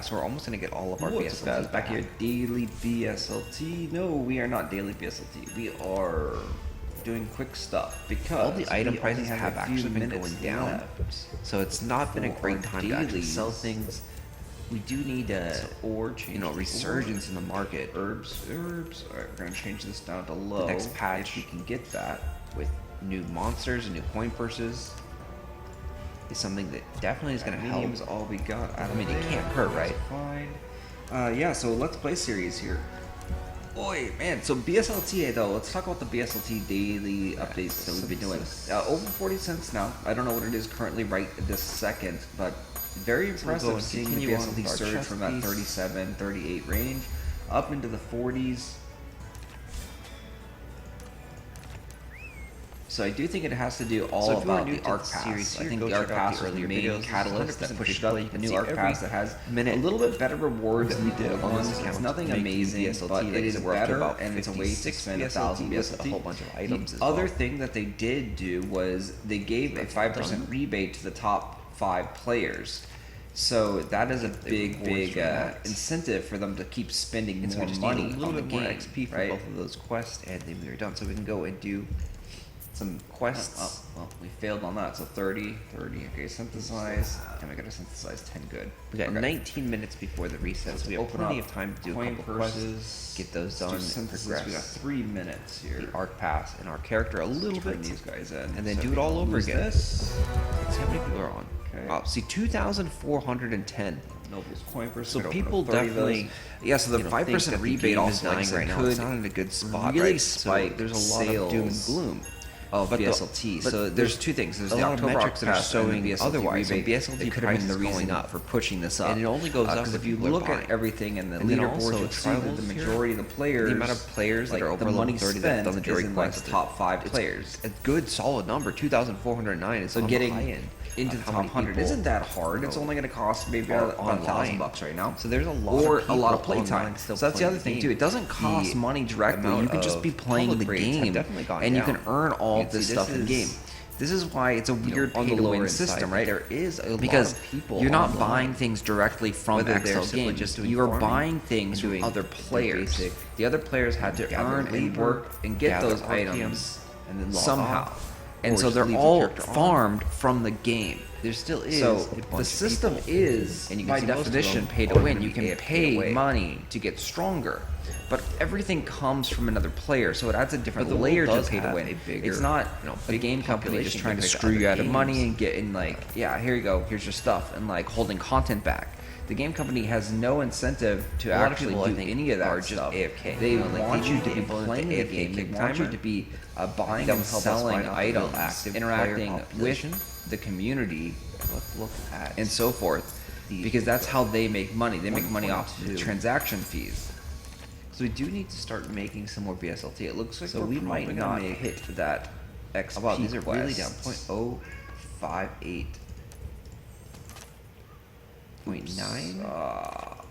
pass. We're almost going to get all of our What's BSLT up, guys? Back here, daily BSLT. No, we are not daily BSLT. We are doing quick stuff because all the item we prices only have a few actually been minutes going down. left. So it's not been a For great our time to actually dailies. sell things. We do need a Change resurgence in the market. Herbs. All right, we're gonna change this down to low. The next patch, if we can get that. with new monsters and new coin purses, is something that definitely is going to help. Medium is all we got. I mean, it can't hurt, right? Fine. Yeah. So let's play series here. Boy, man. So BSLTA though. Let's talk about the BSLT daily updates that we've been doing. Over 40 cents now. I don't know what it is currently right this second, but very impressive and seeing the continue on BSLT with our surge chess from that piece. 37, 38 range up into the 40s. So I do think it has to do all about the Arc Pass. I think the Arc Pass is the main catalyst that pushed it up. The new Arc Pass that has a little bit better rewards than the old ones. It's nothing amazing, but it is better, and it's a way to spend 1,000 BSLT. A whole bunch of items. The other thing that they did do was they gave a 5% rebate to the top 5 players. So that is a big incentive for them to keep spending more money a little on the bit more game, XP for right? both of those quests, and then we are done. So we can go and do some quests. Well, we failed on that. So 30. Okay, synthesize. And we gotta synthesize 10 good. We got Okay. 19 minutes before the reset, so we have Open plenty up of time to do a coin couple purses, quests, get those Let's do done, and synthesis. progress We got 3 minutes here. the arc pass and our character a little Turn bit, these guys in, and then so do we it all over lose again. This. Let's see how many people are on. Okay. Wow, see 2,410. Noble's coin purse. So We're gonna people open up 30 of those. definitely, Yeah, so the think 5% that the rebate game also is like dying right now. could It's not in a good spot, really right? So spike there's a lot of doom and sales gloom. of But BSLT. but So there's 2 things. There's a the lot of October metrics that are Pass and the showing BSLT otherwise. So rebate. BSLT It could have been the price is reason going up for pushing this up. And it only goes up because if if you people are look buying. at everything in the And then leaderboard, also you'll see that the tribals here, majority of the players, the amount of players that like are over the level money 30 that spent have done the jury is in like quest. the top 5 players. A good solid number, 2,409 is So on getting the high end into of the how top many 100 people isn't that hard. It's only going to cost maybe are about online. $1,000 right now. So there's a lot or of a lot of people playtime. online still So that's the playing other thing the too. game. It doesn't cost The money directly. You amount can just of be playing the public rates have game, definitely gone and you down. can earn all You can this see stuff this in game. is, This is why it's a weird on the pay-to-win lower system, side, right? There is a Because lot of people you're not online. buying things directly from Whether they're XL simply Games. just doing You are farming buying things and from doing other the players. basic The other players had to gather earn and labor, work and get gather those RPMs, items and then log somehow. off, And or so just they're leave the all character on. farmed from the game. There still is So a bunch the of system people, is, and you can by see most of definition, them pay to are win. gonna You be can AFK pay away. money to get stronger, but everything comes from another player, so it adds a different But the layer world to does pay to have win. a bigger, It's not a big game company just population trying to compared to screw you other out of money games. and getting like, yeah, here you go, here's your stuff, and like holding content back. The game company has no incentive to A lot of actually people, I do think, any of that are just stuff. AFK. They You know, like, want they you need to to be implement playing the the AFK game. They kick want you timer. to be buying That and will help us selling find out the real items, active interacting player population. with the community, Let's look at and so forth, these because that's how they make money. They make money off the 1.2. transaction fees. So we do need to start making some more BSLT. It looks like So we're we might probably not gonna make. hit that XP Oh, wow, these are really down. quest. 0.058. 0.9.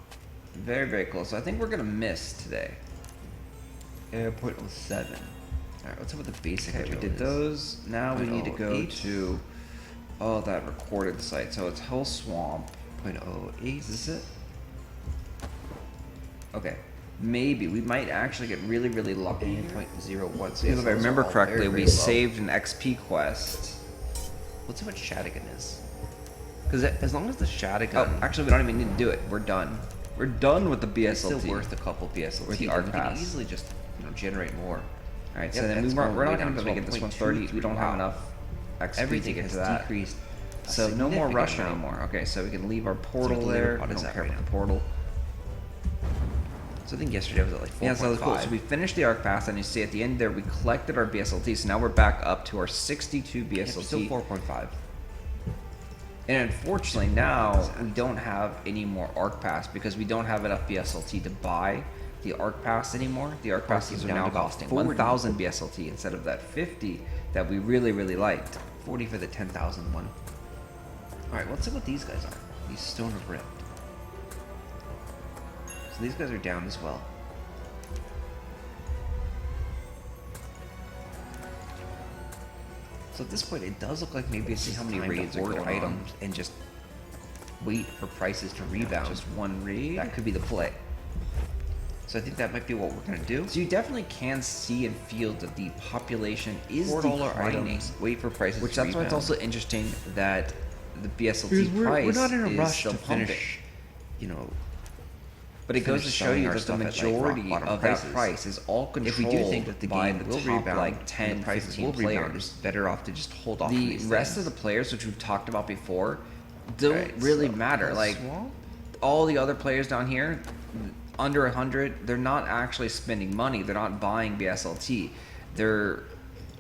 Very, very close. So I think we're gonna miss today. 0.07. Alright, let's see what the basic Okay, we agile did is. those. Now we need to go 0.08. to that recorded site. So it's Hell Swamp. 0.08. Is this it? Okay. Maybe. We might actually get really, really lucky. 0.01. Because if I remember correctly, we saved an XP quest. Let's see what Shadigan is. Because as long as the Shadigan. Oh, actually, we don't even need to do it. We're done. We're done with the BSLT. It's still worth a couple BSLT. Or the then Arc we can Pass. easily just generate more. All right, Yep, so then that's we're going not way going to down be able to get this 130. We don't have Wow. enough XP Everything to get has to that. decreased. a So no more significant rush amount. anymore. Okay, so we can leave our we portal can leave it. there. What I is don't that care right about the now? portal. So I think yesterday I was at like 4.5. Yeah, so that was cool. So we finished the Arc Pass, and you see at the end there, we collected our BSLT. So now we're back up to our 62 BSLT. Still 4.5. And unfortunately now we don't have any more Arc Pass because we don't have enough BSLT to buy the Arc Pass anymore. The Arc Passes Prices are down now to about costing 40. 1,000 BSLT instead of that 50 that we really, really liked. 40 for the 10,000 one. Alright, let's see what these guys are. These Stone of Rift. So these guys are down as well. So at this point, it does look like maybe it's See just how many time to raids are hoard going on. items and just wait for prices to rebound. Just one raid. That could be the play. So I think that might be what we're gonna do. So you definitely can see and feel that the population is $4 declining. items. Wait for prices. Which to that's why it's rebound. also interesting that the BSLT Because price we're not in a is rush still to pumping. finish. You know. But it goes to finish show selling you our that the stuff at, like, majority rock bottom of prices. that price is all controlled If we do think that the by game the will top, rebound, like and 10, the prices 15 will rebound, players. it's better off to just hold off. on The these rest things. of the players, which we've talked about before, don't Right, really so matter. Like swamp? all the other players down here, under 100, they're not actually spending money. They're not buying BSLT. They're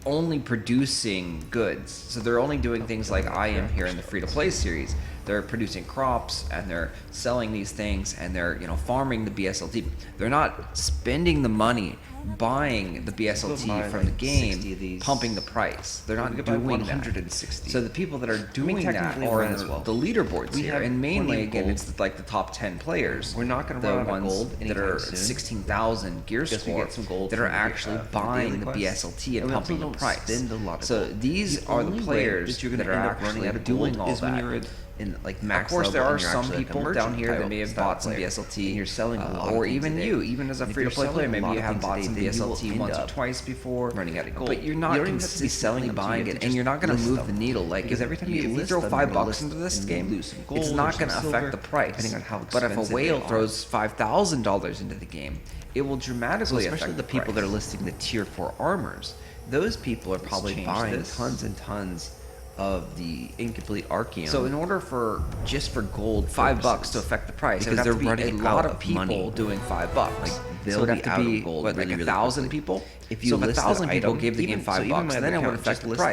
only producing goods. So they're only doing things like I am here in the free-to-play series. They're producing crops and they're selling these things and they're, you know, farming the BSLT. They're not spending the money buying the BSLT buy, from like, the game, 60 of these. pumping the price. They're not We could buy doing 160. that. So the people that are doing that technically are run in as well. the leaderboards We here, have and mainly plenty of again gold. it's like the top 10 players. We're not gonna the run out of ones gold that anytime are soon. 16,000 gear Guess we score get some gold that are from the, actually from the buying daily the quests. BSLT and And we also pumping the don't price. spend a lot of So gold. these The are the only way players that you're that gonna are end up running actually out of doing gold all is when that. you're in like Of max course, there level are and you're some actually, like, a people merchant down here that type may have style bought some player, BSLT, and you're selling a lot or of things even a day. you, even as a And if free-to-play you're player, selling a maybe lot you of have things a bought day, some then you will BSLT end once or up twice before, running out of gold. but you're You not don't even have to be consistently selling them, buying you have it, to and you're not just going to list move them. the needle. Like Because every time you if you list throw them, you're gonna $5 list into this and game, lose some it's gold not or going to some affect silver, the price. depending on how But if a expensive whale they are. throws $5,000 into the game, it will So dramatically especially affect the people price. that are listing the tier 4 armors, those people are probably change buying this. tons and tons of the incomplete Archeon. So in order for just for gold $5 purposes, to affect the price, because it would they're have to be running a lot out of of people money. doing $5. Like, so they'll it'd have be to out of be gold what, like really, really 1,000 quickly. people. If you so if list 1,000 that people item, gave the game even- so even $5, my then it would account affect just the listing,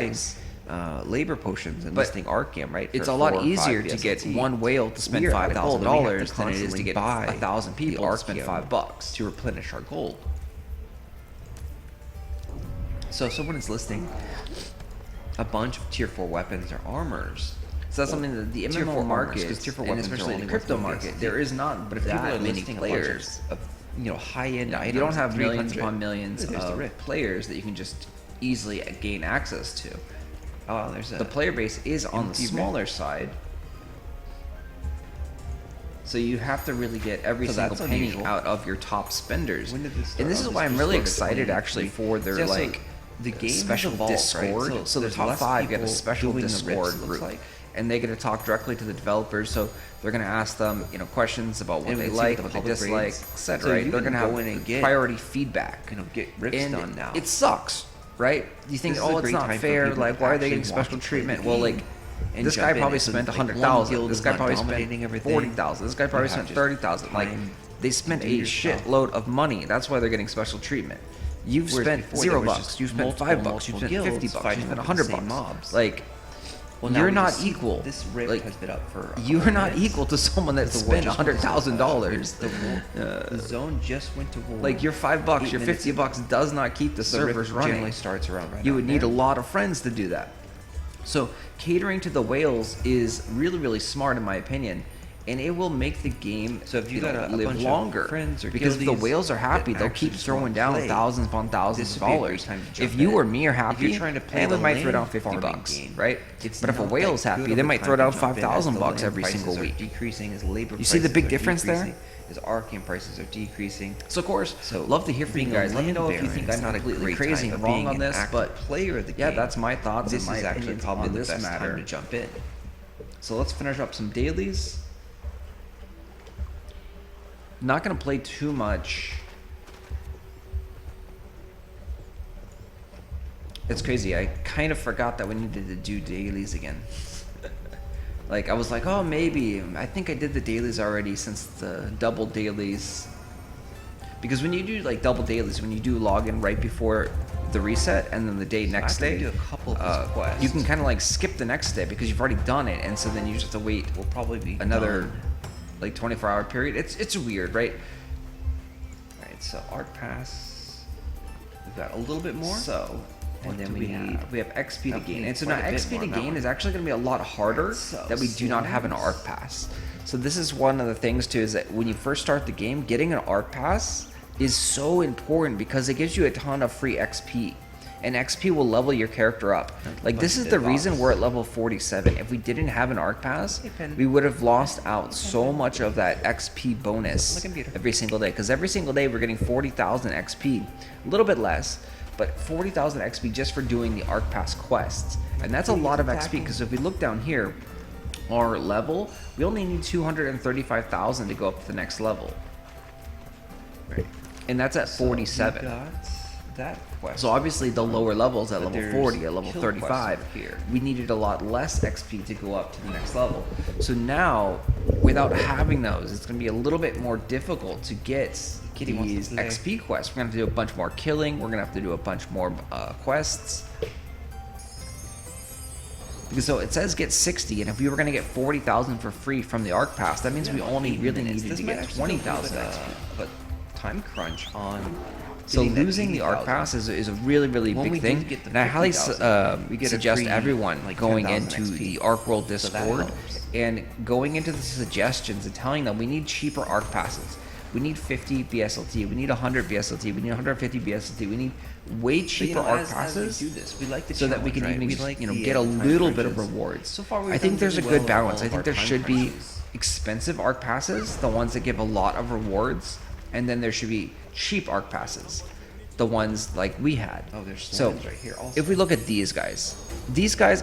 price. labor potions and But listing Archeon, right? It's for a lot 4 or 5 easier to get BSLT. one whale to spend We are out of gold, and we have $5,000 than it is to constantly get buy 1,000 the people to spend Archeon $5. to replenish our gold. So if someone is listing a bunch of tier 4 weapons or armors, So that's something that the tier MMO 4 market, because tier 4 and weapons especially are the only crypto worth market, BSLT. there is not But if people that are many listing players. a bunch of high-end items, You don't have at millions 300, upon millions there's the of rip. players that you can just easily gain access to. Oh, there's The player base is on the empty smaller side. So you have to really get every So single that's penny unusual. out of your top spenders. When did this start? And this Oh, is this why I'm just really started excited 2023. actually for their Yeah, so like the game has special evolved, right? Discord. So the there's top less 5 get a people special doing the rips, Discord it looks group. like. And they get to talk directly to the developers, so they're going to ask them, you know, questions about what And we they can see like, what what the they public dislike, rates. etc. So right? you They're can going to go in and have get, priority feedback. you know, get rips And done now. it sucks, right? You think, This is a oh, it's great not time for fair. people Like, to why are they actually getting want special to play the treatment? Well, like, game and this jump guy in. probably It's spent like one 100,000. guild This is guy not probably dominating spent everything. 40,000. This guy probably You have spent just 30,000. Like, time they spent to a do your stuff. shitload of money. That's why they're getting special treatment. You've Whereas spent before there was $0. just You spent multiple, $5. You multiple spent guilds $50. You fighting spent over the same $100. mobs. Like, Well, now you're we not just see equal. This rip Like, has been up for a you're couple not minutes. equal to someone that The war spent just went to $100,000. The zone just went to war. Like your $5, 8 your minutes $50 does not keep the The rip servers running. generally starts around right You out would need there. a lot of friends to do that. So catering to the whales is really, really smart in my opinion, and it will make the game So if you know, got a live bunch of longer. friends or because if the guildies whales are happy, that they'll keep actually just throwing wanna down play, thousands upon thousands this of would be a great dollars. time to jump If you in. or me are happy, If you're trying to play and we the might throw down land $50, farming game, right? it's But if a not whale's that good happy, of they a might time throw to down jump in as the $5,000 land every prices single are week. decreasing, as labor You see the prices big are difference there? decreasing, as Archeon prices are decreasing. So of course, So love to hear from you being a guys. Let me land know if you baron think is I'm not a completely great crazy time, and but wrong being on an this, active but player of the yeah, game, that's my thoughts this and my is actually opinions probably on the this best matter. time to jump in. So let's finish up some dailies. Not going to play too much. It's crazy. I kind of forgot that we needed to do dailies again. Like, I was like, oh, maybe. I think I did the dailies already since the double dailies. Because when you do, like, double dailies, when you do log in right before the reset and then the day next after we day, do a couple of these quests, you can kind of, like, skip the next day because you've already done it. And so then you just have to wait we'll probably be another done. like 24-hour period. It's weird, right? Alright, so Arc Pass, we've got a little bit more. So, and what then do we need we have XP to that gain, we and so need now quite a bit XP more to on that gain one. is actually going to be a lot harder So that we do not have an slow. ARC pass. So this is one of the things too, is that when you first start the game, getting an ARC pass is so important because it gives you a ton of free XP. and XP will level your character up. Like, this is the reason we're at level 47. If we didn't have an Arc Pass, we would have lost out so much of that XP bonus every single day. Because every single day we're getting 40,000 XP. A little bit less, but 40,000 XP just for doing the Arc Pass quests. And that's a lot of XP, because if we look down here, our level, we only need 235,000 to go up to the next level. Right. And that's at 47. That quest. So obviously the lower levels at But level there's 40, at level kill 35, quests over here. we needed a lot less XP to go up to the next level. So now, without having those, it's going to be a little bit more difficult to get Kitty wants to these play. XP quests. We're going to have to do a bunch more killing. We're going to have to do a bunch more quests. Because so it says get 60, and if we were going to get 40,000 for free from the Arc Pass, that means we only really needed to get 20,000 XP. But time crunch on. So getting that losing the Arc 80,000. Pass is a really, really When big we do thing. get the And I highly 50,000, we get a suggest free, everyone like, going 10,000 into XP. the Archeworld that Discord helps. and going into the suggestions and telling them we need cheaper Arc Passes. We need 50 BSLT. We need 100 BSLT. We need 150 BSLT. We need way cheaper Arc Passes. As we do this, we like the So that we can challenge, even right? just, We like you know, the, get a time little bit of crunches. rewards. So far, we've I think done there's a really good well with balance. all I of think our there time should be crunches. expensive Arc Passes, the ones that give a lot of rewards, and then there should be cheap Arc Passes, the ones like we had. Oh, there's so slams right here also. if we look at these guys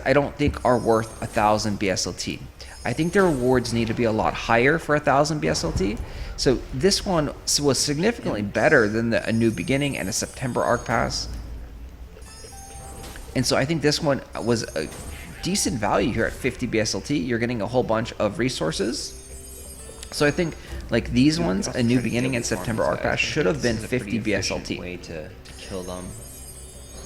I don't think are worth 1,000 BSLT. I think their rewards need to be a lot higher for 1,000 BSLT. So this one was significantly better than A New Beginning and a September Arc Pass. And so I think this one was a decent value here at 50 BSLT. You're getting a whole bunch of resources. So I think like these ones, A New Beginning and September Arc Pass should have been 50 BSLT. Way to kill them,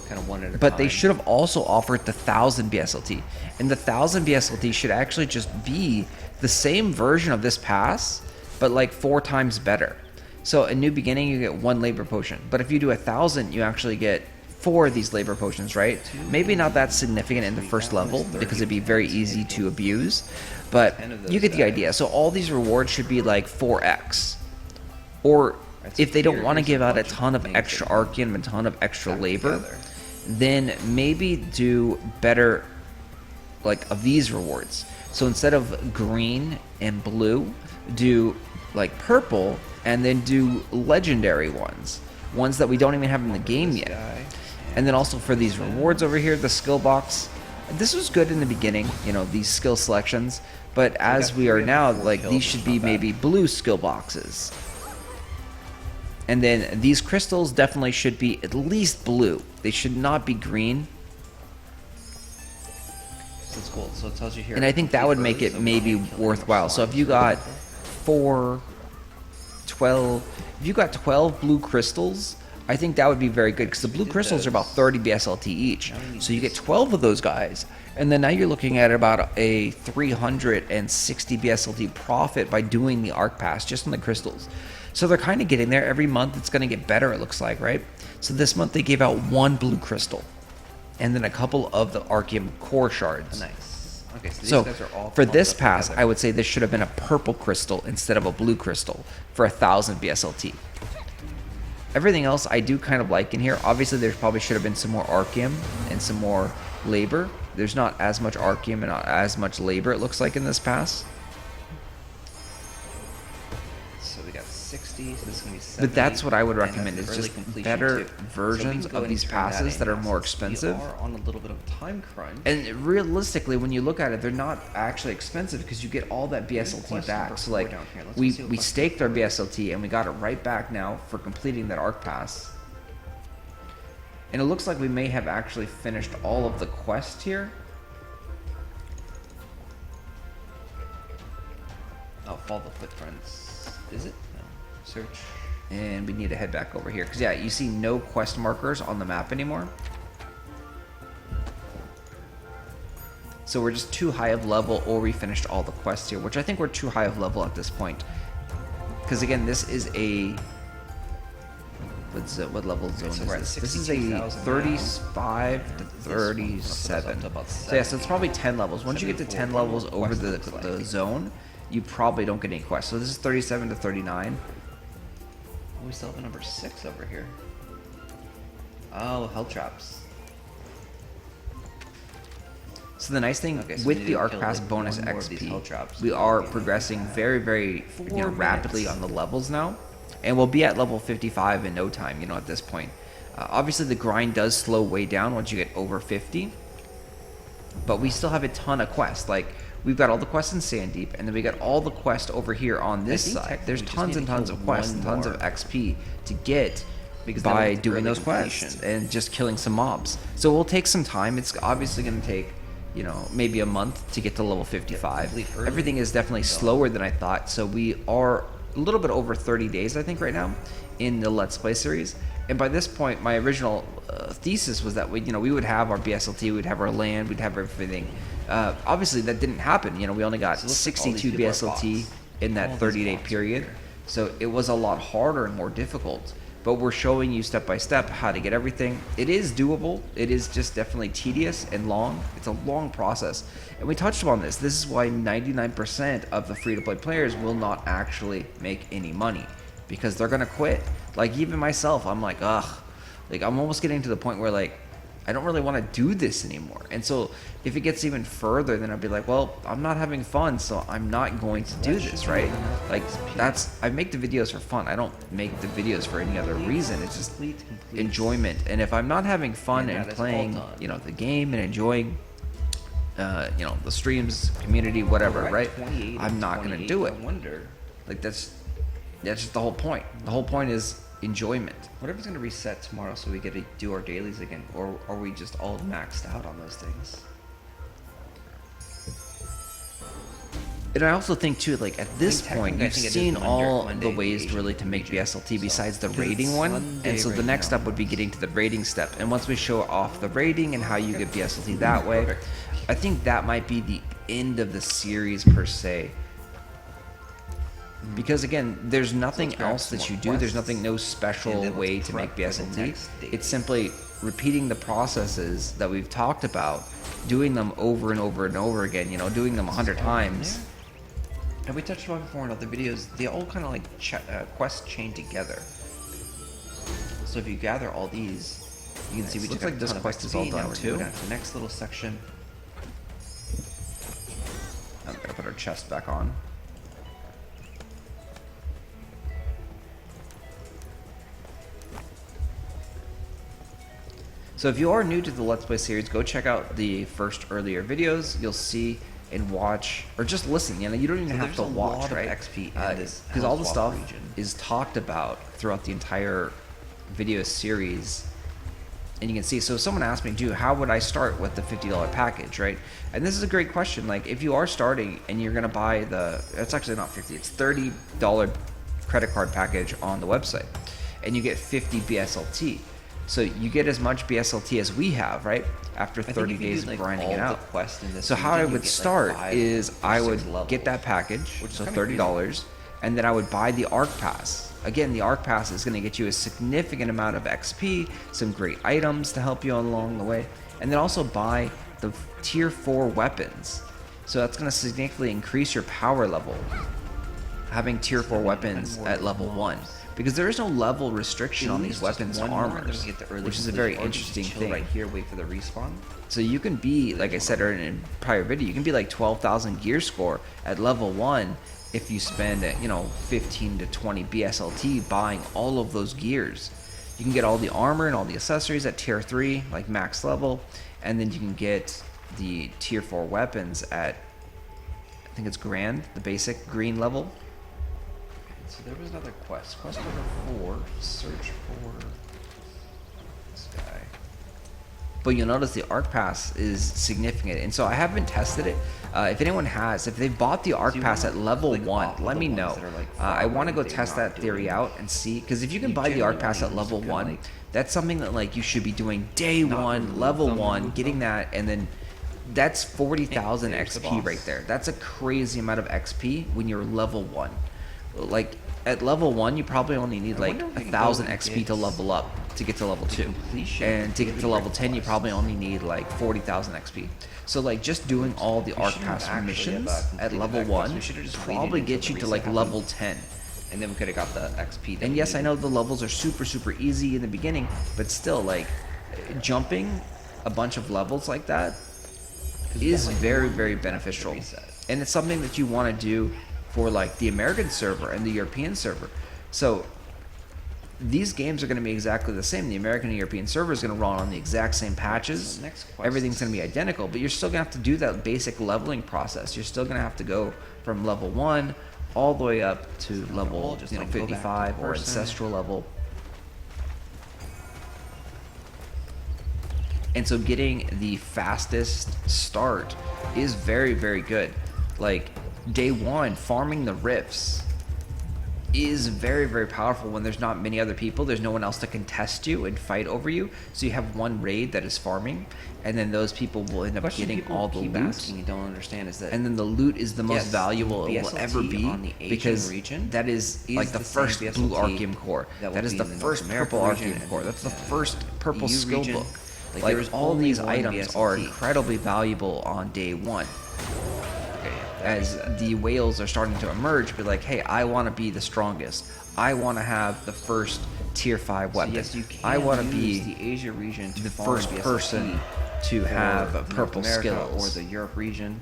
kind of one at a But time. they should have also offered the 1,000 BSLT. And the 1,000 BSLT should actually just be the same version of this pass, but like 4 times better. So A New Beginning, you get 1 labor potion. But if you do 1,000, you actually get 4 of these labor potions, right? Maybe not that significant in the first level because it'd be very easy to abuse. But you get the idea. So all these rewards should be like 4x. Or if they don't want to give out a ton of extra Archean, a ton of extra labor, then maybe do better like of these rewards. So instead of green and blue, do like purple and then do legendary ones that we don't even have in the game yet. And then also for these rewards over here, the skill box, this was good in the beginning, you know, these skill selections, but as we are now, like these should be maybe blue skill boxes. And then these crystals definitely should be at least blue. They should not be green. So it's cool. So it tells you here. And I think that would make it maybe worthwhile. So if you got 12 blue crystals, I think that would be very good because the blue crystals are about 30 BSLT each. So you get 12 of those guys, and then now you're looking at about a 360 BSLT profit by doing the Arc Pass just on the crystals. So they're kind of getting there. Every month it's going to get better, it looks like, right? So this month they gave out 1 blue crystal and then a couple of the Archeum core shards. Nice. Okay, so these So guys are all for clumped this up pass, together. I would say this should have been a purple crystal instead of a blue crystal for 1,000 BSLT. Everything else I do kind of like in here. Obviously, there probably should have been some more Archeum and some more labor. There's not as much Archeum and not as much labor, it looks like, in this pass. So we got 60, so this is going to be 70. But that's what I would and recommend, that's is early just completion better too. So we versions can go of and these turn passes in that are now, more since expensive. We are on a little bit of a time crunch. And realistically, when you look at it, they're not actually expensive because you get all that BSLT quest back. number So 4 like, down here. Let's we go see what quest staked our number 4 is. BSLT and we got it right back now for completing that Arc Pass. And it looks like we may have actually finished all of the quests here. Oh, follow the footprints. Is it? No. Search. And we need to head back over here because yeah, you see no quest markers on the map anymore. So we're just too high of level, or we finished all the quests here, which I think we're too high of level at this point. Because again, this is a what level zone so is we're at this? This is a 62,000 35 to This one puts us up 37. to about So yeah, so it's probably 10 levels. Once you get to 10 74 levels over quest the looks like. zone, you probably don't get any quests. So this is 37 to 39. Oh, we still have a number 6 over here. Oh, hell traps. So the nice thing Okay, so we with need the to Arc kill, Pass like, bonus one more of these hell XP, traps. we are progressing very, very rapidly on the levels now, and we'll be at level 55 in no time. At this point, obviously the grind does slow way down once you get over 50, but we still have a ton of quests. Like we've got all the quests in Sandeep, and then we got all the quests over here on this side. There's tons and tons of quests, and tons of XP to get. Because by doing those quests and just killing some mobs. So we'll take some time. It's obviously going to take, maybe a month to get to level 55. Everything is definitely slower than I thought. So we are a little bit over 30 days, I think, right now in the Let's Play series. And by this point, my original thesis was that we would have our BSLT, we'd have our land, we'd have everything. Obviously, that didn't happen. We only got 62 BSLT in that 30-day period. So it was a lot harder and more difficult. But we're showing you step by step how to get everything. It is doable. It is just definitely tedious and long. It's a long process. And we touched upon this. This is why 99% of the free-to-play players will not actually make any money. Because they're going to quit. Like, even myself, I'm like, ugh. Like, I'm almost getting to the point where, like, I don't really want to do this anymore. And so if it gets even further, then I'll be like, well, I'm not having fun, so I'm not going to do this, right? Like, I make the videos for fun. I don't make the videos for any other reason. It's just enjoyment. And if I'm not having fun and playing, the game and enjoying, the streams, community, whatever, right? I'm not going to do it. Like, that's just the whole point. The whole point is enjoyment. Whatever's going to reset tomorrow so we get to do our dailies again, or are we just all maxed out on those things? And I also think too, like at this point, you've seen all the ways really to make BSLT besides the rating one, and so the next step would be getting to the rating step. And once we show off the rating and how you get BSLT that way, I think that might be the end of the series per se. Because again, there's nothing else that you do. There's no special way to make BSLT. It's simply repeating the processes that we've talked about, doing them over and over and over again. Doing them 100 times. And we touched on before in other videos. They all kind of like quests chain together. So if you gather all these, you can see we looks took like this quest is all done too. Down to the next little section. I'm gonna put our chest back on. So if you are new to the Let's Play series, go check out the first earlier videos. You'll see and watch, or just listen. You don't even have to watch, right? Because all the stuff is talked about throughout the entire video series, and you can see. So someone asked me, dude, how would I start with the $50 package, right? And this is a great question. Like, if you are starting and you're gonna buy it's actually not 50, it's $30 credit card package on the website, and you get 50 BSLT. So you get as much BSLT as we have, right? After 30 days of grinding it out. So how I would start is I would get that package, so $30, and then I would buy the Arc Pass. Again, the Arc Pass is going to get you a significant amount of XP, some great items to help you along the way, and then also buy the tier 4 weapons. So that's going to significantly increase your power level, having tier 4 weapons at level 1. Because there is no level restriction on these weapons and armors, which is a very interesting thing. Right here, wait for the respawn. So you can be, like I said in a prior video, you can be like 12,000 gear score at level 1 if you spend, 15 to 20 BSLT buying all of those gears. You can get all the armor and all the accessories at tier 3, like max level, and then you can get the tier 4 weapons at, I think it's Grand, the basic green level. So there was another quest. Quest number 4, search for this guy. But you'll notice the Arc Pass is significant, and so I haven't tested it. If anyone has, if they've bought the Arc Pass at level 1, let me know. I want to go test that theory out and see, because if you can buy the Arc Pass at level 1, that's something that like you should be doing day 1, level 1, getting that, and then that's 40,000 XP right there. That's a crazy amount of XP when you're level 1. Like at level 1, you probably only need like 1,000 XP to level up to get to level 2, and to get to level 10, you probably only need like 40,000 XP. So like just doing all the Arc Pass missions at level 1 probably get you to like level 10. And then we could have got the XP. And yes, I know the levels are super easy in the beginning, but still, like jumping a bunch of levels like that is very, very beneficial. And it's something that you want to do for like the American server and the European server. So these games are going to be exactly the same. The American and European server is going to run on the exact same patches. So next quest. Everything's going to be identical, but you're still going to have to do that basic leveling process. You're still going to have to go from level 1 all the way up to level just you know, like go back to 55 or person. ancestral level. And so getting the fastest start is very, very good. Like day 1, farming the rifts is very, very powerful when there's not many other people. There's no one else to contest you and fight over you. So you have one raid that is farming, and then those people will end up getting all the loot. Asking, you don't understand is that, And then the loot is the most yes, valuable it will BSLT ever be on the Asian because region that is like the the same first BSLT blue Archeum core. that That will is be the in the first North American purple region Archeum and core. That's the the first purple EU skill region. book. Like, Like there is all only these one items are BSLT. incredibly valuable on day 1. As the whales are starting to emerge, be like, hey, I want to be the strongest. I want to have the first tier 5 weapon. So yes, you can I want to use be the Asia region to the farm first BSLT person to for have North purple America skills. or the Europe region.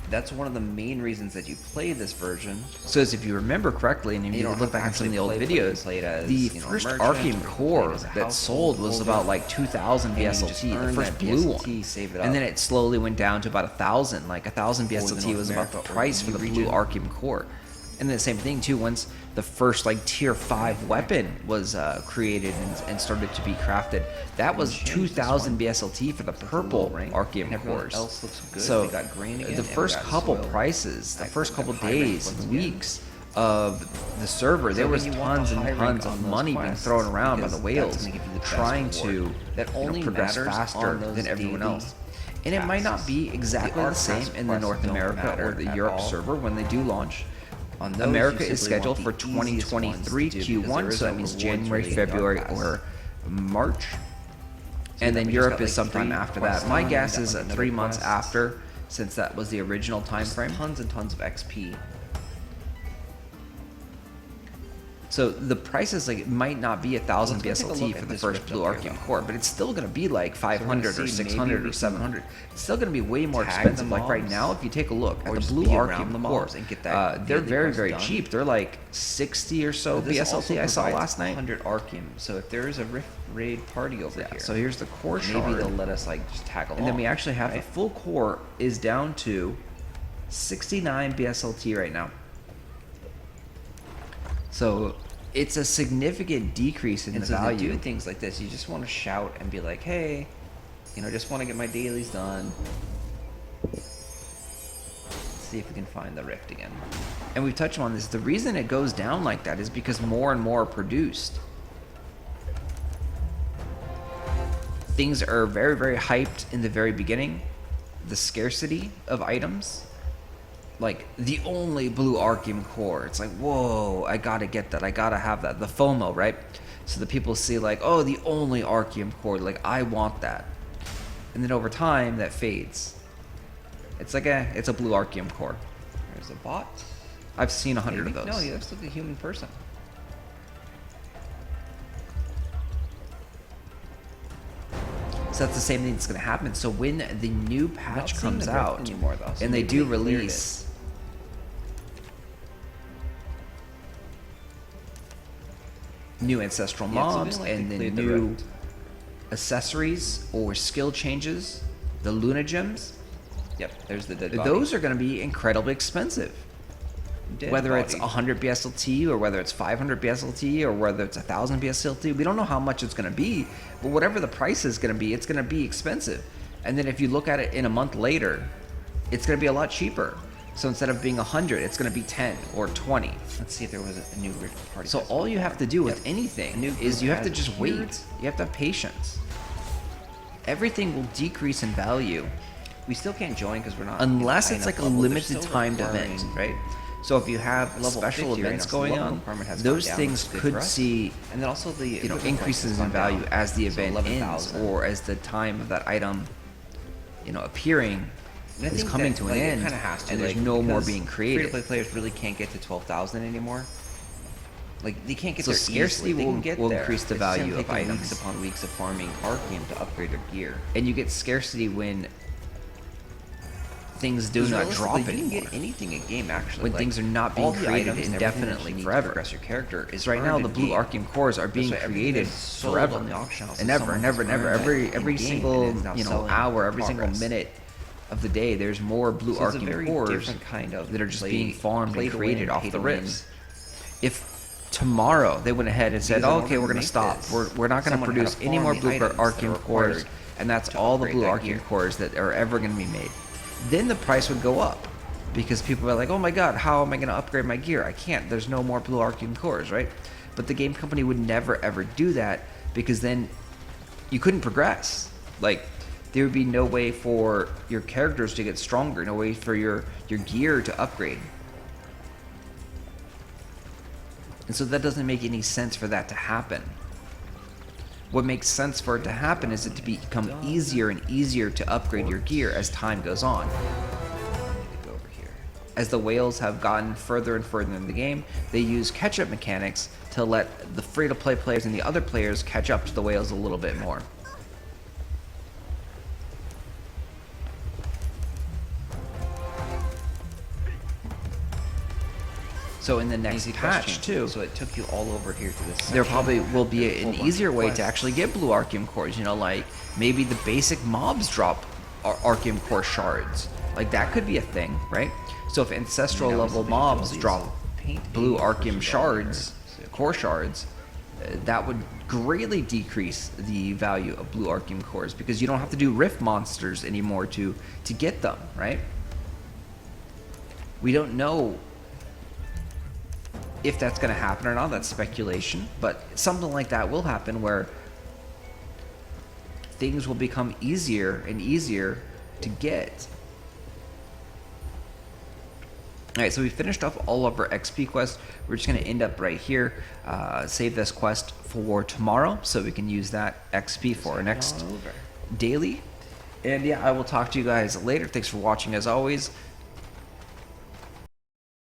That's one of the main reasons that you play this version. So as if you remember correctly, and if You you don't look have back to at some of the old actually play videos, it as, the you know, first merchant, Archeum or play core it as a that sold was household about holder. like 2,000 And you just BSLT, the earn first that blue BSLT, one. save it And then up. it slowly went down to about 1,000. Like 1,000 the BSLT North was about the America or price for EU the blue region. Archeum core. And then the same thing too, once the first like tier 5 weapon was created and started to be crafted, that was changed this 2,000 one. BSLT for the It's a purple little rank, Archeum and everyone cores. else looks good. So They got green again, the and we first got couple soil. prices, the Like, first we couple got high rank days once and again. weeks of the server, there So was when you want tons the and high rank tons on of those money being quests, thrown around by the because whales, that's gonna give you the best trying reward. to That only progress matters faster on those than everyone daily else. And it might not be exactly the arc same quest in the North don't America matter or the at Europe all. server when they do launch. On those, America you is simply scheduled want for the easiest ones 2023 to do, because there Q1, is so no that means rewards January, really in the arc February, pass. or March. And that then we just Europe got, is like, sometime 3 after quests that. My done, guess we got, is like, 3 another months quest. after, since that was the original time frame. Tons and tons of XP. So the prices like it might not be 1,000 Let's go take a BSLT look for at the this first rift blue up here, Archeum though. core, but it's still going to be like 500 or see, maybe 600 we or can 700. It's still going to be way more tag expensive. the Like right mobs, now, if you take a look at or the just blue be around Archeum the core, mobs and get that they're daily very, quest very done. cheap. They're like 60 or so This also BSLT I saw provides last night. 100 Archeum. So if there is a rift raid party over Yeah, here, so here's the core maybe shard. they'll let us like just tag along. And then we actually have right? the full core is down to 69 BSLT right now. So it's a significant decrease in And the so to value. do things like this, you just want to shout and be like, "Hey, you know, just want to get my dailies done." Let's see if we can find the rift again. And we've touched on this. The reason it goes down like that is because more and more are produced. Things are very, very hyped in the very beginning. The scarcity of items. Like, the only blue Archeum core. It's like, whoa, I gotta get that. I gotta have that. The FOMO, right? So the people see like, oh, the only Archeum core. Like, I want that. And then over time, that fades. It's like it's a blue Archeum core. There's a bot. I've seen 100 Maybe? of those. No, he looks like a human person. So that's the same thing that's going to happen. So when the new patch seeing comes the rift out anymore, though, so and they maybe do they cleared release new ancestral Yeah, it's mobs something like and they then cleared the new rift. accessories or skill changes, the Luna gems, Yep, there's the dead body. those are going to be incredibly expensive. Dead Whether it's body. 100 BSLT or whether it's 500 BSLT or whether it's 1,000 BSLT, we don't know how much it's going to be, but whatever the price is going to be, it's going to be expensive. And then if you look at it in a month later, it's going to be a lot cheaper. So instead of being 100, it's going to be 10 or 20. Let's see if there was a new rift party. So all you have to do with anything new is group you have to has just wait. appeared. You have to have patience. Everything will decrease in value We still can't join because we're not unless high it's enough like a level. They're limited still timed requiring- event, right? So if you have Level special 50 right events now, so going level on, requirement has gone those down, things which is good could for us. see And then also the you know equipment increases price has in gone value down. as the So event ends 11,000. or as the time of that item appearing And I is think coming that, to an like, end it kind of has to, and there's like, no more because being created. Free-to-play players really can't get to 12,000 anymore. Like they can't get So there scarcity easily. They will- can get will there. increase the It's just value gonna of take them items. weeks upon weeks of farming Archeum to upgrade their gear. And you get scarcity when things do Because not drop realistically, you anymore. can get anything in game actually. When like, things are not being all the created items and everything that indefinitely you need to forever. progress your character is Right now, earned the in blue game. Archeum cores are being That's why everything created is sold forever on the auction house and that ever someone and has ever and ever. earned Every in-game single and is now selling hour, in every single progress. minute of the day, there's more blue So it's a Archeum very cores different kind of that are just play- being farmed play and to created win, off pay the to win. rips. If tomorrow they went ahead and said, Because in oh, order okay, to we're going to make stop. this, We're not going to someone had produce to any farm more the blue items that are Archeum cores, required and that's to all the upgrade blue that Archeum gear. cores that are ever going to be made. Then the price would go up because people are like, oh my god, how am I going to upgrade my gear? I can't. There's no more blue Archeum cores, right? But the game company would never ever do that because then you couldn't progress. Like, there would be no way for your characters to get stronger, no way for your gear to upgrade. And so that doesn't make any sense for that to happen. What makes sense for it to happen is it to become easier and easier to upgrade your gear as time goes on. Go over here. As the whales have gotten further and further in the game, they use catch-up mechanics to let the free-to-play players and the other players catch up to the whales a little bit more. So in the next Easy patch question. too, So it took you all over here to this. there section. probably will be There's a an whole bunch easier of way to quests. actually get blue Archeum cores. You know, like maybe the basic mobs drop Archeum core shards. Like that could be a thing, right? So if ancestral Now, level there's mobs abilities drop of paint blue being Archeum pushed shards, on there. core shards, that would greatly decrease the value of blue Archeum cores because you don't have to do rift monsters anymore to get them, right? We don't know if that's going to happen or not. That's speculation, but something like that will happen where things will become easier and easier to get. Alright, so we finished off all of our XP quests. We're just going to end up right here. Save this quest for tomorrow so we can use that XP for our next All over. daily. And yeah, I will talk to you guys later. Thanks for watching as always.